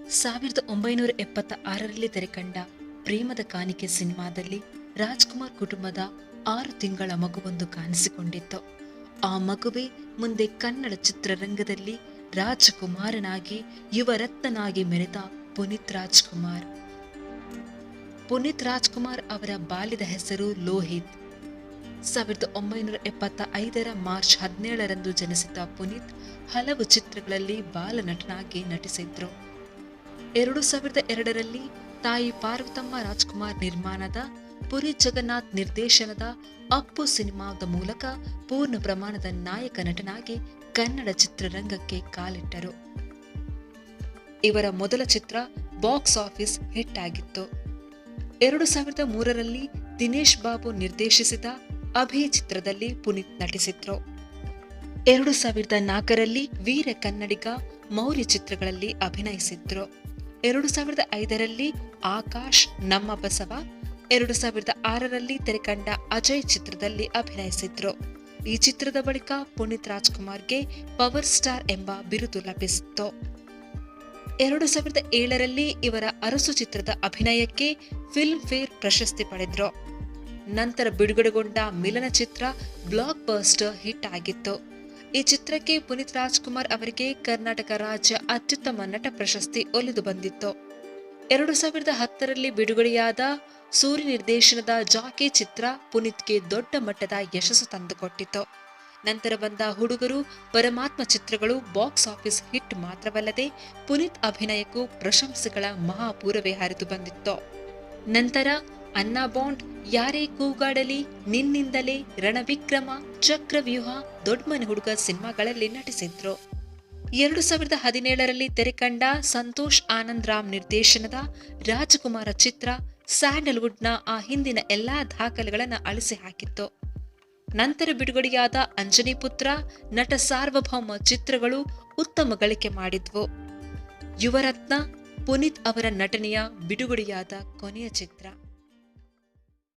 1976ರಲ್ಲಿ ತೆರೆಕಂಡ ಪ್ರೇಮದ ಕಾಣಿಕೆ ಸಿನಿಮಾದಲ್ಲಿ ರಾಜ್ಕುಮಾರ್ ಕುಟುಂಬದ 6 ತಿಂಗಳ ಮಗುವೊಂದು ಕಾಣಿಸಿಕೊಂಡಿತ್ತು. ಆ ಮಗುವೇ ಮುಂದೆ ಕನ್ನಡ ಚಿತ್ರರಂಗದಲ್ಲಿ ರಾಜಕುಮಾರನಾಗಿ ಯುವರತ್ನನಾಗಿ ಮೆರೆದ ಪುನೀತ್ ರಾಜ್ಕುಮಾರ್. ಪುನೀತ್ ರಾಜ್ಕುಮಾರ್ ಅವರ ಬಾಲ್ಯದ ಹೆಸರು ಲೋಹಿತ್. 1975ರ ಮಾರ್ಚ್ 17ರಂದು ಜನಿಸಿದ ಪುನೀತ್ ಹಲವು ಚಿತ್ರಗಳಲ್ಲಿ ಬಾಲನಟನಾಗಿ ನಟಿಸಿದ್ರು. 2002ರಲ್ಲಿ ತಾಯಿ ಪಾರ್ವತಮ್ಮ ರಾಜ್ಕುಮಾರ್ ನಿರ್ಮಾಣದ ಪುರಿ ಜಗನ್ನಾಥ್ ನಿರ್ದೇಶನದ ಅಪ್ಪು ಸಿನಿಮಾದ ಮೂಲಕ ಪೂರ್ಣ ಪ್ರಮಾಣದ ನಾಯಕ ನಟನಾಗಿ ಕನ್ನಡ ಚಿತ್ರರಂಗಕ್ಕೆ ಕಾಲಿಟ್ಟರು. ಇವರ ಮೊದಲ ಚಿತ್ರ ಬಾಕ್ಸ್ ಆಫೀಸ್ ಹಿಟ್ ಆಗಿತ್ತು. 2003ರಲ್ಲಿ ದಿನೇಶ್ ಬಾಬು ನಿರ್ದೇಶಿಸಿದ ಅಭಿ ಚಿತ್ರದಲ್ಲಿ ಪುನೀತ್ ನಟಿಸಿದ್ರು. 2004ರಲ್ಲಿ ವೀರ ಕನ್ನಡಿಗ, ಮೌರ್ಯ ಚಿತ್ರಗಳಲ್ಲಿ ಅಭಿನಯಿಸಿದ್ರು. 2005ರಲ್ಲಿ ಆಕಾಶ್, ನಮ್ಮ ಬಸವ, 2006ರಲ್ಲಿ ತೆರೆಕಂಡ ಅಜಯ್ ಚಿತ್ರದಲ್ಲಿ ಅಭಿನಯಿಸಿದ್ರು. ಈ ಚಿತ್ರದ ಬಳಿಕ ಪುನೀತ್ ರಾಜ್ಕುಮಾರ್ಗೆ ಪವರ್ ಸ್ಟಾರ್ ಎಂಬ ಬಿರುದು ಲಭಿಸಿತ್ತು. 2007ರಲ್ಲಿ ಇವರ ಅರಸು ಚಿತ್ರದ ಅಭಿನಯಕ್ಕೆ ಫಿಲ್ಮ್ ಫೇರ್ ಪ್ರಶಸ್ತಿ ಪಡೆದ್ರು. ನಂತರ ಬಿಡುಗಡೆಗೊಂಡ ಮಿಲನ ಚಿತ್ರ ಬ್ಲಾಕ್ ಬಸ್ಟರ್ ಹಿಟ್ ಆಗಿತ್ತು. ಈ ಚಿತ್ರಕ್ಕೆ ಪುನೀತ್ ರಾಜ್ಕುಮಾರ್ ಅವರಿಗೆ ಕರ್ನಾಟಕ ರಾಜ್ಯ ಅತ್ಯುತ್ತಮ ನಟ ಪ್ರಶಸ್ತಿ ಒಲಿದು ಬಂದಿತ್ತು. 2010ರಲ್ಲಿ ಬಿಡುಗಡೆಯಾದ ಸೂರಿ ನಿರ್ದೇಶನದ ಜಾಕಿ ಚಿತ್ರ ಪುನೀತ್ಗೆ ದೊಡ್ಡ ಮಟ್ಟದ ಯಶಸ್ಸು ತಂದುಕೊಟ್ಟಿತ್ತು. ನಂತರ ಬಂದ ಹುಡುಗರು, ಪರಮಾತ್ಮ ಚಿತ್ರಗಳು ಬಾಕ್ಸ್ ಆಫೀಸ್ ಹಿಟ್ ಮಾತ್ರವಲ್ಲದೆ ಪುನೀತ್ ಅಭಿನಯಕ್ಕೂ ಪ್ರಶಂಸೆಗಳ ಮಹಾಪೂರವೇ ಹರಿದು ಬಂದಿತ್ತು. ನಂತರ ಅಣ್ಣಾ ಬಾಂಡ್, ಯಾರೇ ಕೂಗಾಡಲಿ, ನಿನ್ನಿಂದಲೇ, ರಣವಿಕ್ರಮ, ಚಕ್ರವ್ಯೂಹ, ದೊಡ್ಮನೆ ಹುಡುಗ ಸಿನಿಮಾಗಳಲ್ಲಿ ನಟಿಸಿದ್ರು. 2017ರಲ್ಲಿ ತೆರೆಕಂಡ ಸಂತೋಷ್ ಆನಂದ್ ರಾಮ್ ನಿರ್ದೇಶನದ ರಾಜಕುಮಾರ ಚಿತ್ರ ಸ್ಯಾಂಡಲ್ವುಡ್ನ ಆ ಹಿಂದಿನ ಎಲ್ಲಾ ದಾಖಲೆಗಳನ್ನು ಅಳಿಸಿ ಹಾಕಿತ್ತು. ನಂತರ ಬಿಡುಗಡೆಯಾದ ಅಂಜನಿ ಪುತ್ರ, ನಟ ಸಾರ್ವಭೌಮ ಚಿತ್ರಗಳು ಉತ್ತಮ ಗಳಿಕೆ ಮಾಡಿದ್ವು. ಯುವರತ್ನ ಪುನೀತ್ ಅವರ ನಟನೆಯ ಬಿಡುಗಡೆಯಾದ ಕೊನೆಯ ಚಿತ್ರ.